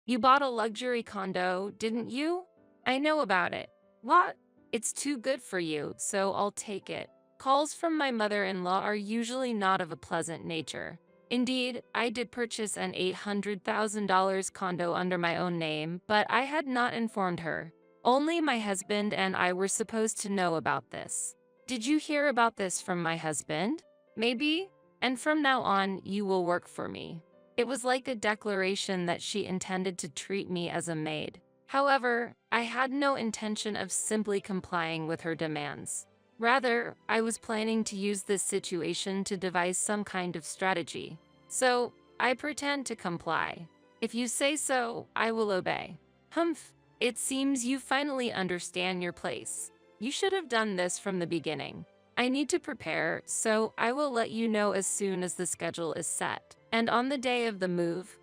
You bought a luxury condo, didn't you? I know about it. What? It's too good for you, so I'll take it. Calls from my mother-in-law are usually not of a pleasant nature. Indeed, I did purchase an $800,000 condo under my own name, but I had not informed her. Only my husband and I were supposed to know about this. Did you hear about this from my husband? Maybe? And from now on, you will work for me. It was like a declaration that she intended to treat me as a maid. However, I had no intention of simply complying with her demands. Rather, I was planning to use this situation to devise some kind of strategy. So, I pretend to comply. If you say so, I will obey. Humph, it seems you finally understand your place. You should have done this from the beginning. I need to prepare, so I will let you know as soon as the schedule is set. And on the day of the move,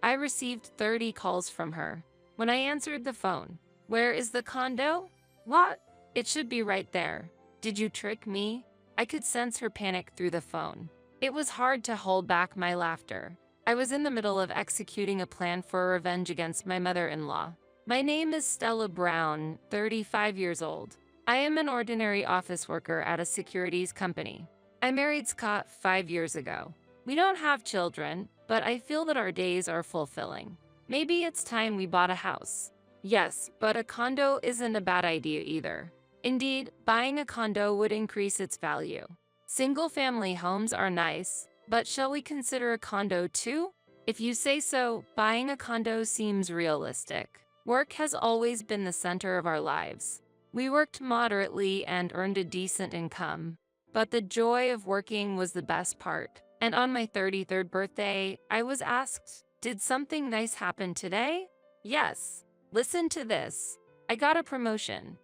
I received 30 calls from her. When I answered the phone, "Where is the condo?" "What? It should be right there." "Did you trick me?" I could sense her panic through the phone. It was hard to hold back my laughter. I was in the middle of executing a plan for revenge against my mother-in-law. My name is Stella Brown, 35 years old. I am an ordinary office worker at a securities company. I married Scott 5 years ago. We don't have children, but I feel that our days are fulfilling. Maybe it's time we bought a house. Yes, but a condo isn't a bad idea either. Indeed, buying a condo would increase its value. Single-family homes are nice, but shall we consider a condo too? If you say so, buying a condo seems realistic. Work has always been the center of our lives. We worked moderately and earned a decent income, but the joy of working was the best part. And on my 33rd birthday, I was asked, "Did something nice happen today?" Yes. Listen to this. I got a promotion.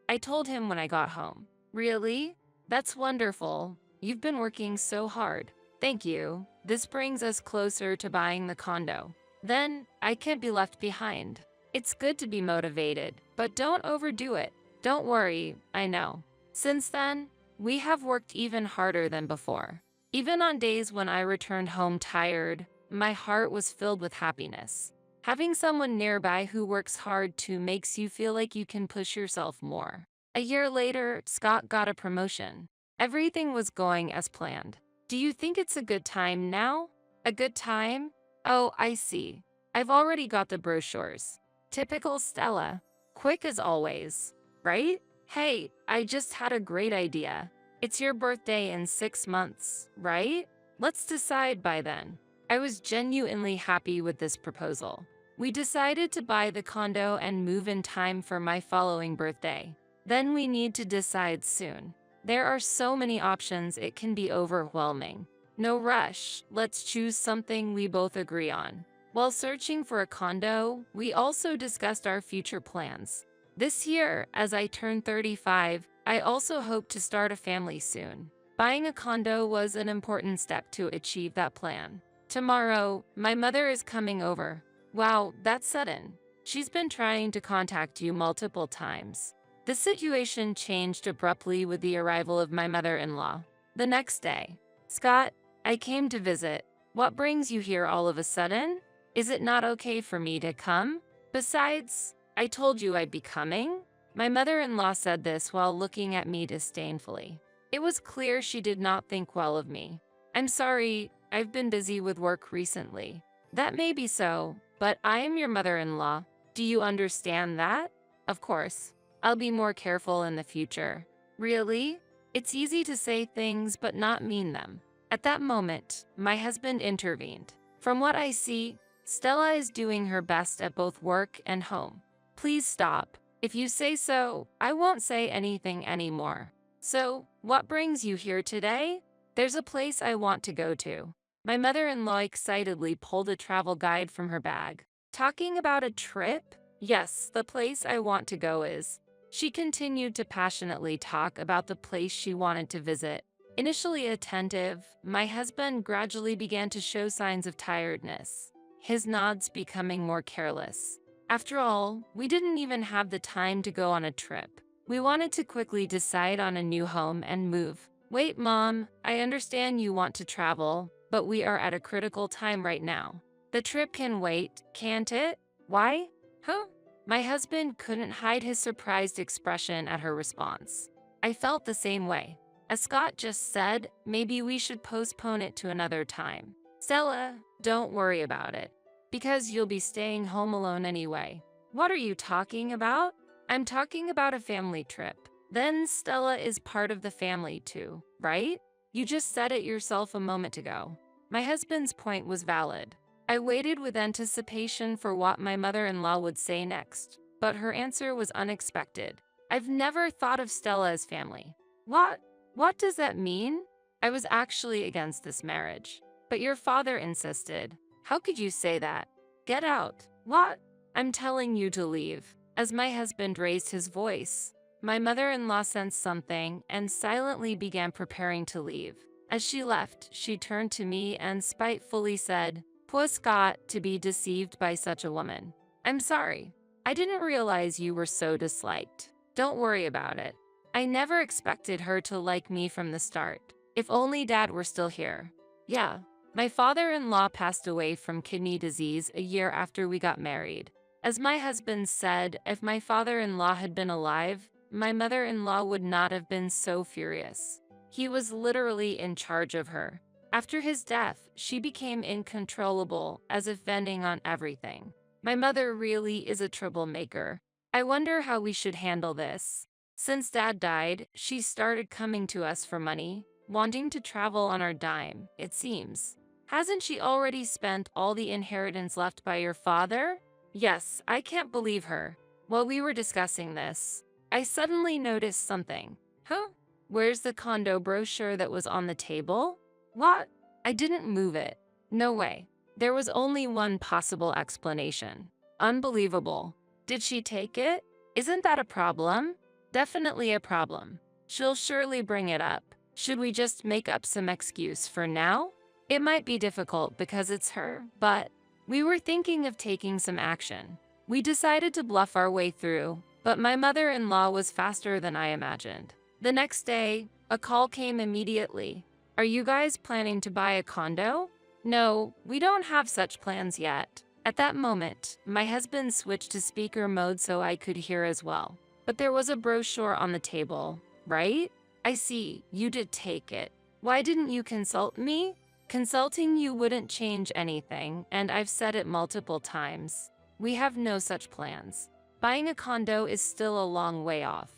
I told him when I got home. Really? That's wonderful. You've been working so hard. Thank you. This brings us closer to buying the condo. Then, I can't be left behind. It's good to be motivated, but don't overdo it. Don't worry, I know. Since then, we have worked even harder than before. Even on days when I returned home tired, my heart was filled with happiness. Having someone nearby who works hard too makes you feel like you can push yourself more. A year later, Scott got a promotion. Everything was going as planned. Do you think it's a good time now? A good time? Oh, I see. I've already got the brochures. Typical Stella. Quick as always, right? Hey, I just had a great idea. It's your birthday in 6 months, right? Let's decide by then. I was genuinely happy with this proposal. We decided to buy the condo and move in time for my following birthday. Then we need to decide soon. There are so many options it can be overwhelming. No rush, let's choose something we both agree on. While searching for a condo, we also discussed our future plans. This year, as I turn 35, I also hope to start a family soon. Buying a condo was an important step to achieve that plan. Tomorrow, my mother is coming over. Wow, that's sudden. She's been trying to contact you multiple times. The situation changed abruptly with the arrival of my mother-in-law. The next day, "Scott, I came to visit. What brings you here all of a sudden? Is it not okay for me to come? Besides, I told you I'd be coming." My mother-in-law said this while looking at me disdainfully. It was clear she did not think well of me. "I'm sorry, I've been busy with work recently." "That may be so, but I am your mother-in-law. Do you understand that?" "Of course. I'll be more careful in the future." "Really? It's easy to say things but not mean them." At that moment, my husband intervened. "From what I see, Stella is doing her best at both work and home. Please stop. If you say so, I won't say anything anymore." "So, what brings you here today?" "There's a place I want to go to." My mother-in-law excitedly pulled a travel guide from her bag. "Talking about a trip?" "Yes, the place I want to go is." She continued to passionately talk about the place she wanted to visit. Initially attentive, my husband gradually began to show signs of tiredness, his nods becoming more careless. After all, we didn't even have the time to go on a trip. We wanted to quickly decide on a new home and move. "Wait, Mom, I understand you want to travel, but we are at a critical time right now. The trip can wait, can't it?" Why? Huh? My husband couldn't hide his surprised expression at her response. I felt the same way. As Scott just said, maybe we should postpone it to another time. Stella, don't worry about it. Because you'll be staying home alone anyway. What are you talking about? I'm talking about a family trip. Then Stella is part of the family too, right? You just said it yourself a moment ago. My husband's point was valid. I waited with anticipation for what my mother-in-law would say next, but her answer was unexpected. I've never thought of Stella as family. What? What does that mean? I was actually against this marriage. But your father insisted. How could you say that? Get out. What? I'm telling you to leave. As my husband raised his voice, my mother-in-law sensed something and silently began preparing to leave. As she left, she turned to me and spitefully said, "Poor Scott, to be deceived by such a woman. I'm sorry. I didn't realize you were so disliked. Don't worry about it. I never expected her to like me from the start. If only Dad were still here." Yeah, my father-in-law passed away from kidney disease a year after we got married. As my husband said, if my father-in-law had been alive, my mother-in-law would not have been so furious. He was literally in charge of her. After his death, she became uncontrollable, as if venting on everything. My mother really is a troublemaker. I wonder how we should handle this. Since Dad died, she started coming to us for money, wanting to travel on our dime, it seems. Hasn't she already spent all the inheritance left by your father? Yes, I can't believe her. While we were discussing this, I suddenly noticed something. Huh? Where's the condo brochure that was on the table? What? I didn't move it. No way. There was only one possible explanation. Unbelievable. Did she take it? Isn't that a problem? Definitely a problem. She'll surely bring it up. Should we just make up some excuse for now? It might be difficult because it's her, but we were thinking of taking some action. We decided to bluff our way through, but my mother-in-law was faster than I imagined. The next day, a call came immediately. Are you guys planning to buy a condo? No, we don't have such plans yet. At that moment, my husband switched to speaker mode so I could hear as well. But there was a brochure on the table, right? I see, you did take it. Why didn't you consult me? Consulting you wouldn't change anything, and I've said it multiple times. We have no such plans. Buying a condo is still a long way off.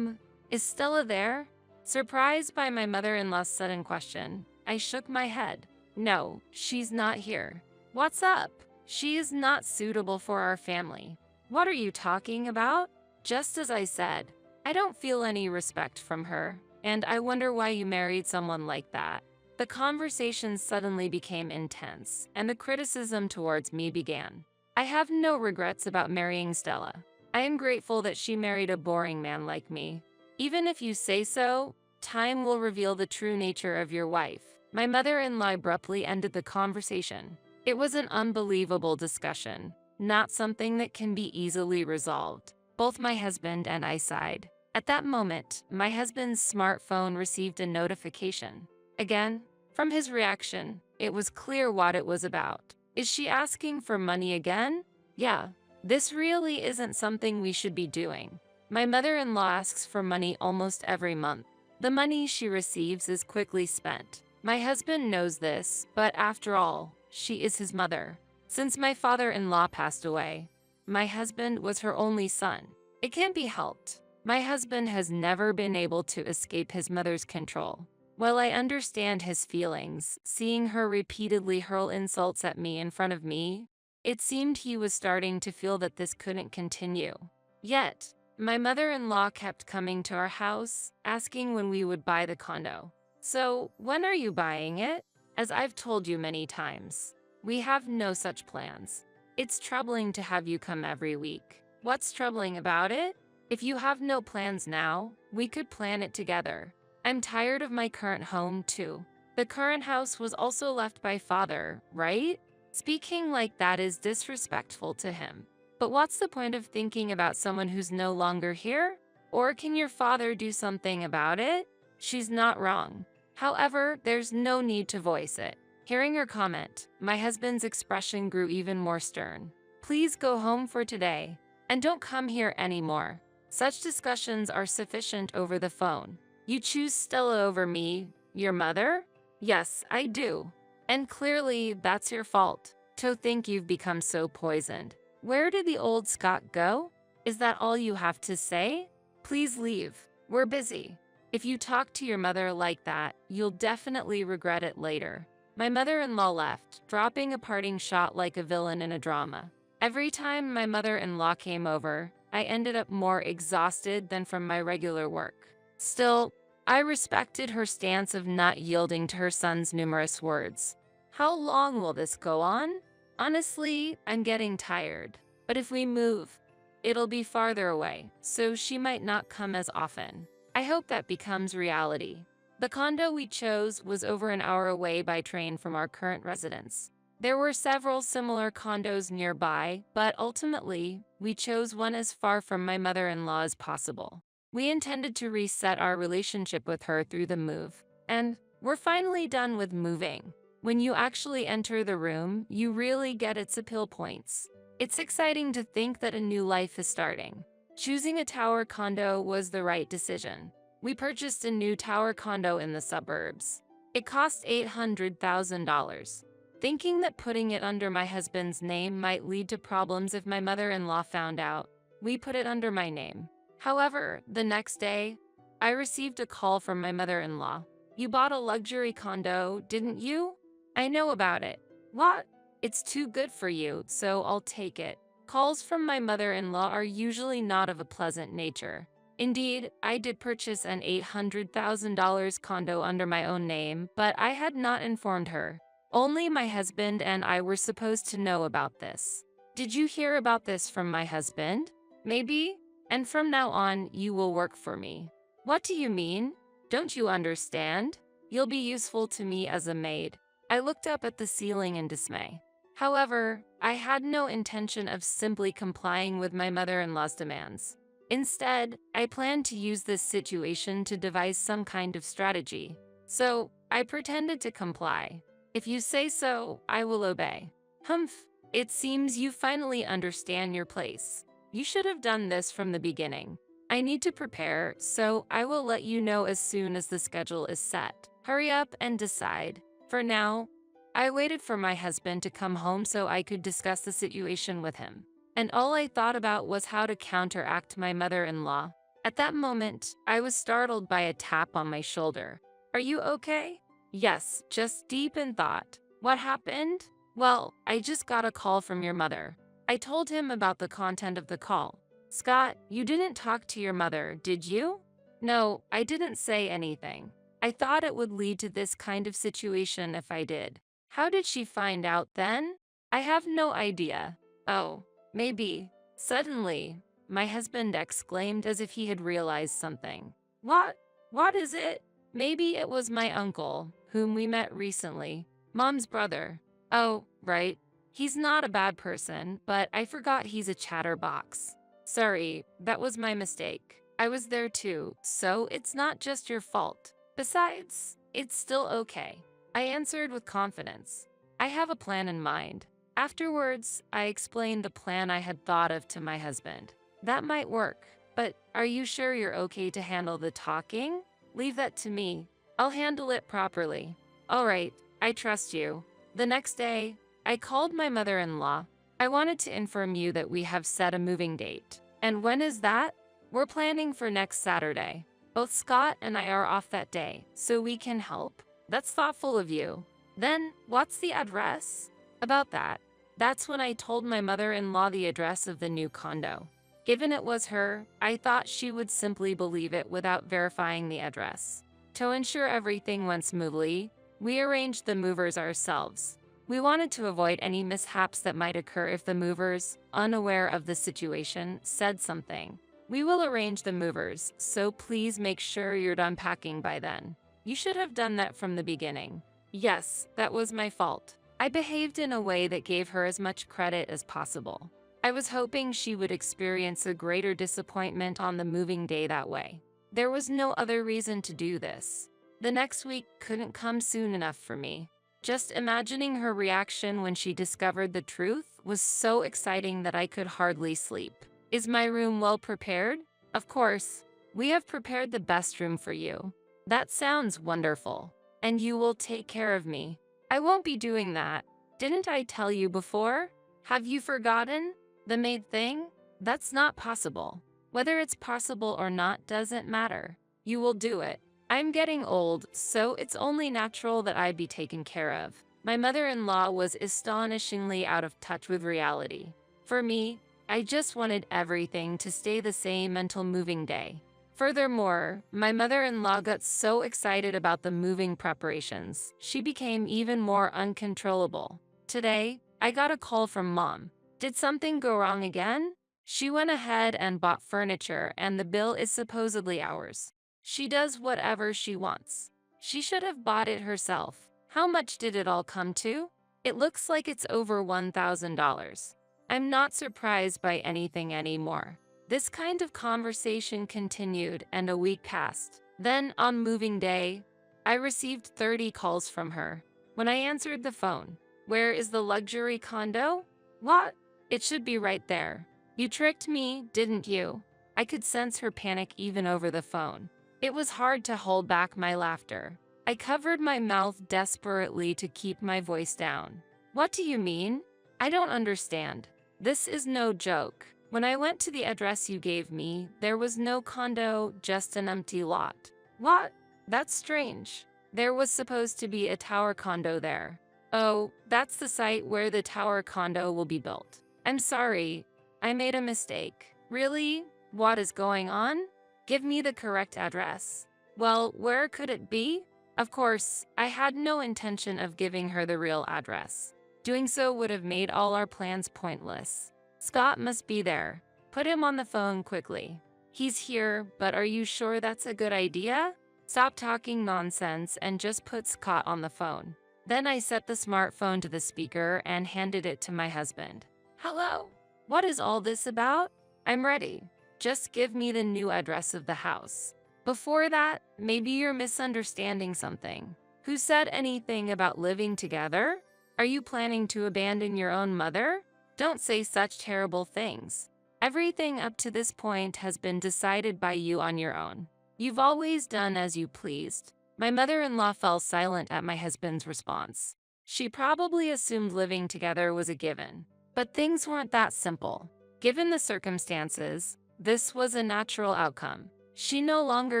Is Stella there? Surprised by my mother-in-law's sudden question, I shook my head. No, she's not here. What's up? She is not suitable for our family. What are you talking about? Just as I said, I don't feel any respect from her, and I wonder why you married someone like that. The conversation suddenly became intense, and the criticism towards me began. I have no regrets about marrying Stella. I am grateful that she married a boring man like me. Even if you say so, time will reveal the true nature of your wife. My mother-in-law abruptly ended the conversation. It was an unbelievable discussion, not something that can be easily resolved. Both my husband and I sighed. At that moment, my husband's smartphone received a notification. Again, from his reaction, it was clear what it was about. Is she asking for money again? Yeah, this really isn't something we should be doing. My mother-in-law asks for money almost every month. The money she receives is quickly spent. My husband knows this, but after all, she is his mother. Since my father-in-law passed away, my husband was her only son. It can't be helped. My husband has never been able to escape his mother's control. While I understand his feelings, seeing her repeatedly hurl insults at me in front of me, it seemed he was starting to feel that this couldn't continue. Yet, my mother-in-law kept coming to our house, asking when we would buy the condo. So, when are you buying it? As I've told you many times, we have no such plans. It's troubling to have you come every week. What's troubling about it? If you have no plans now, we could plan it together. I'm tired of my current home too. The current house was also left by father, right? Speaking like that is disrespectful to him. But what's the point of thinking about someone who's no longer here? Or can your father do something about it? She's not wrong. However, there's no need to voice it. Hearing her comment, my husband's expression grew even more stern. Please go home for today. And don't come here anymore. Such discussions are sufficient over the phone. You choose Stella over me, your mother? Yes, I do. And clearly, that's your fault. To think you've become so poisoned. Where did the old Scott go? Is that all you have to say? Please leave. We're busy. If you talk to your mother like that, you'll definitely regret it later. My mother-in-law left, dropping a parting shot like a villain in a drama. Every time my mother-in-law came over, I ended up more exhausted than from my regular work. Still, I respected her stance of not yielding to her son's numerous words. How long will this go on? Honestly, I'm getting tired. But if we move, it'll be farther away, so she might not come as often. I hope that becomes reality. The condo we chose was over an hour away by train from our current residence. There were several similar condos nearby, but ultimately, we chose one as far from my mother-in-law as possible. We intended to reset our relationship with her through the move, and we're finally done with moving. When you actually enter the room, you really get its appeal points. It's exciting to think that a new life is starting. Choosing a tower condo was the right decision. We purchased a new tower condo in the suburbs. It cost $800,000. Thinking that putting it under my husband's name might lead to problems if my mother-in-law found out, we put it under my name. However, the next day, I received a call from my mother-in-law. You bought a luxury condo, didn't you? I know about it. What? It's too good for you, so I'll take it. Calls from my mother-in-law are usually not of a pleasant nature. Indeed, I did purchase an $800,000 condo under my own name, but I had not informed her. Only my husband and I were supposed to know about this. Did you hear about this from my husband? Maybe? And from now on, you will work for me. What do you mean? Don't you understand? You'll be useful to me as a maid. I looked up at the ceiling in dismay. However, I had no intention of simply complying with my mother-in-law's demands. Instead, I planned to use this situation to devise some kind of strategy. So, I pretended to comply. If you say so, I will obey. Humph, it seems you finally understand your place. You should have done this from the beginning. I need to prepare, so I will let you know as soon as the schedule is set. Hurry up and decide. For now, I waited for my husband to come home so I could discuss the situation with him. And all I thought about was how to counteract my mother-in-law. At that moment, I was startled by a tap on my shoulder. Are you okay? Yes, just deep in thought. What happened? Well, I just got a call from your mother. I told him about the content of the call. Scott, you didn't talk to your mother, did you? No, I didn't say anything. I thought it would lead to this kind of situation if I did. How did she find out then? I have no idea. Oh, maybe. Suddenly, my husband exclaimed as if he had realized something. What? What is it? Maybe it was my uncle, whom we met recently. Mom's brother. Oh, right. He's not a bad person, but I forgot he's a chatterbox. Sorry, that was my mistake. I was there too, so it's not just your fault. Besides, it's still okay. I answered with confidence. I have a plan in mind. Afterwards, I explained the plan I had thought of to my husband. That might work, but are you sure you're okay to handle the talking? Leave that to me. I'll handle it properly. All right, I trust you. The next day, I called my mother-in-law. I wanted to inform you that we have set a moving date. And when is that? We're planning for next Saturday. Both Scott and I are off that day, so we can help. That's thoughtful of you. Then, what's the address? About that. That's when I told my mother-in-law the address of the new condo. Given it was her, I thought she would simply believe it without verifying the address. To ensure everything went smoothly, we arranged the movers ourselves. We wanted to avoid any mishaps that might occur if the movers, unaware of the situation, said something. We will arrange the movers, so please make sure you're done packing by then. You should have done that from the beginning. Yes, that was my fault. I behaved in a way that gave her as much credit as possible. I was hoping she would experience a greater disappointment on the moving day that way. There was no other reason to do this. The next week couldn't come soon enough for me. Just imagining her reaction when she discovered the truth, was so exciting that I could hardly sleep. Is my room well prepared? Of course. We have prepared the best room for you. That sounds wonderful. And you will take care of me. I won't be doing that. Didn't I tell you before? Have you forgotten? The maid thing? That's not possible. Whether it's possible or not doesn't matter. You will do it. I'm getting old, so it's only natural that I be taken care of. My mother-in-law was astonishingly out of touch with reality. For me, I just wanted everything to stay the same until moving day. Furthermore, my mother-in-law got so excited about the moving preparations, she became even more uncontrollable. Today, I got a call from Mom. Did something go wrong again? She went ahead and bought furniture and the bill is supposedly ours. She does whatever she wants. She should have bought it herself. How much did it all come to? It looks like it's over $1,000. I'm not surprised by anything anymore. This kind of conversation continued and a week passed. Then, on moving day, I received 30 calls from her. When I answered the phone, "Where is the luxury condo?" "What? It should be right there." "You tricked me, didn't you?" I could sense her panic even over the phone. It was hard to hold back my laughter. I covered my mouth desperately to keep my voice down. "What do you mean? I don't understand. This is no joke. When I went to the address you gave me, there was no condo, just an empty lot." "What? That's strange. There was supposed to be a tower condo there." "Oh, that's the site where the tower condo will be built. I'm sorry, I made a mistake." "Really? What is going on? Give me the correct address." "Well, where could it be?" Of course, I had no intention of giving her the real address. Doing so would have made all our plans pointless. "Scott must be there. Put him on the phone quickly." "He's here, but are you sure that's a good idea?" "Stop talking nonsense and just put Scott on the phone." Then I set the smartphone to the speaker and handed it to my husband. "Hello? What is all this about?" "I'm ready. Just give me the new address of the house." "Before that, maybe you're misunderstanding something. Who said anything about living together? Are you planning to abandon your own mother? Don't say such terrible things. Everything up to this point has been decided by you on your own. You've always done as you pleased." My mother-in-law fell silent at my husband's response. She probably assumed living together was a given. But things weren't that simple. Given the circumstances, this was a natural outcome. She no longer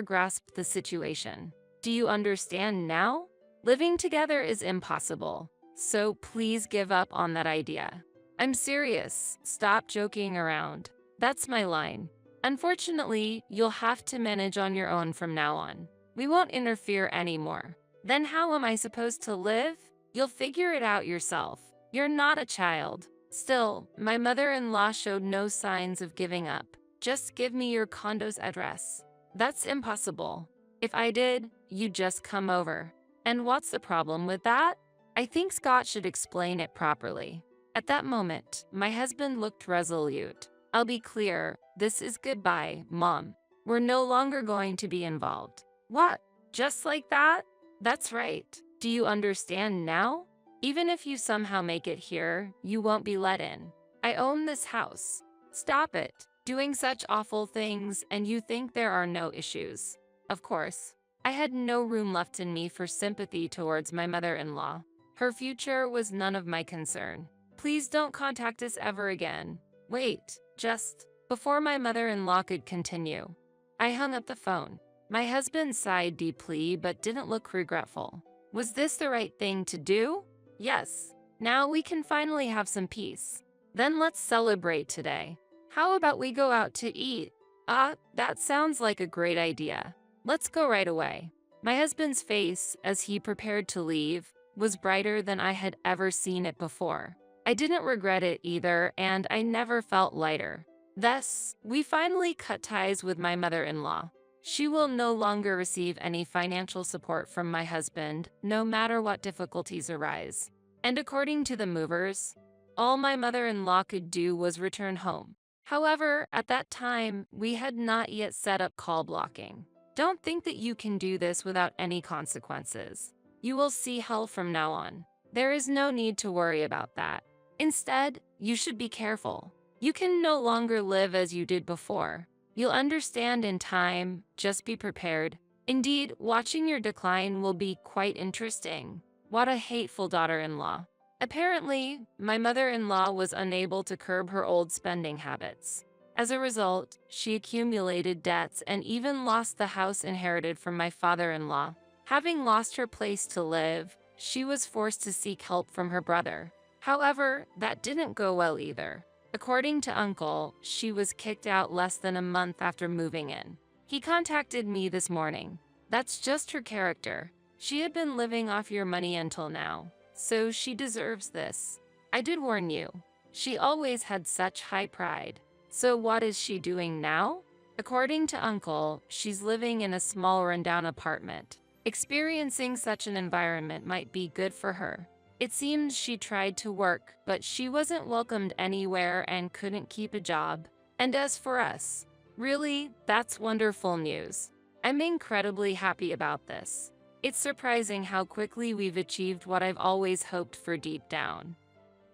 grasped the situation. "Do you understand now? Living together is impossible. So please give up on that idea." "I'm serious. Stop joking around." That's my line. "Unfortunately, you'll have to manage on your own from now on. We won't interfere anymore." "Then how am I supposed to live?" "You'll figure it out yourself. You're not a child." Still, my mother-in-law showed no signs of giving up. "Just give me your condo's address." "That's impossible. If I did, you'd just come over." "And what's the problem with that?" I think Scott should explain it properly. At that moment, my husband looked resolute. "I'll be clear, this is goodbye, Mom. We're no longer going to be involved." "What? Just like that?" "That's right. Do you understand now? Even if you somehow make it here, you won't be let in. I own this house." "Stop it. Doing such awful things, and you think there are no issues." Of course, I had no room left in me for sympathy towards my mother-in-law. Her future was none of my concern. "Please don't contact us ever again." "Wait, just..." Before my mother-in-law could continue, I hung up the phone. My husband sighed deeply but didn't look regretful. Was this the right thing to do? Yes. Now we can finally have some peace. Then let's celebrate today. How about we go out to eat? That sounds like a great idea. Let's go right away. My husband's face, as he prepared to leave, was brighter than I had ever seen it before. I didn't regret it either, and I never felt lighter. Thus, we finally cut ties with my mother-in-law. She will no longer receive any financial support from my husband, no matter what difficulties arise. And according to the movers, all my mother-in-law could do was return home. However, at that time, we had not yet set up call blocking. Don't think that you can do this without any consequences. You will see hell from now on. There is no need to worry about that. Instead, you should be careful. You can no longer live as you did before. You'll understand in time, just be prepared. Indeed, watching your decline will be quite interesting. What a hateful daughter-in-law. Apparently, my mother-in-law was unable to curb her old spending habits. As a result, she accumulated debts and even lost the house inherited from my father-in-law. Having lost her place to live, she was forced to seek help from her brother. However, that didn't go well either. According to Uncle, she was kicked out less than a month after moving in. He contacted me this morning. That's just her character. She had been living off your money until now, so she deserves this. I did warn you. She always had such high pride. So what is she doing now? According to Uncle, she's living in a small rundown apartment. Experiencing such an environment might be good for her. It seems she tried to work, but she wasn't welcomed anywhere and couldn't keep a job. And as for us, really, that's wonderful news. I'm incredibly happy about this. It's surprising how quickly we've achieved what I've always hoped for deep down.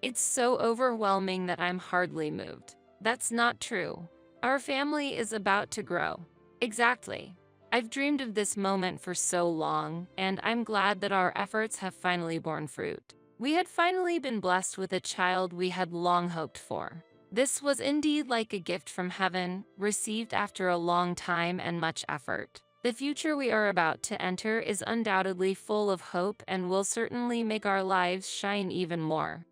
It's so overwhelming that I'm hardly moved. That's not true. Our family is about to grow. Exactly. I've dreamed of this moment for so long, and I'm glad that our efforts have finally borne fruit. We had finally been blessed with a child we had long hoped for. This was indeed like a gift from heaven, received after a long time and much effort. The future we are about to enter is undoubtedly full of hope and will certainly make our lives shine even more.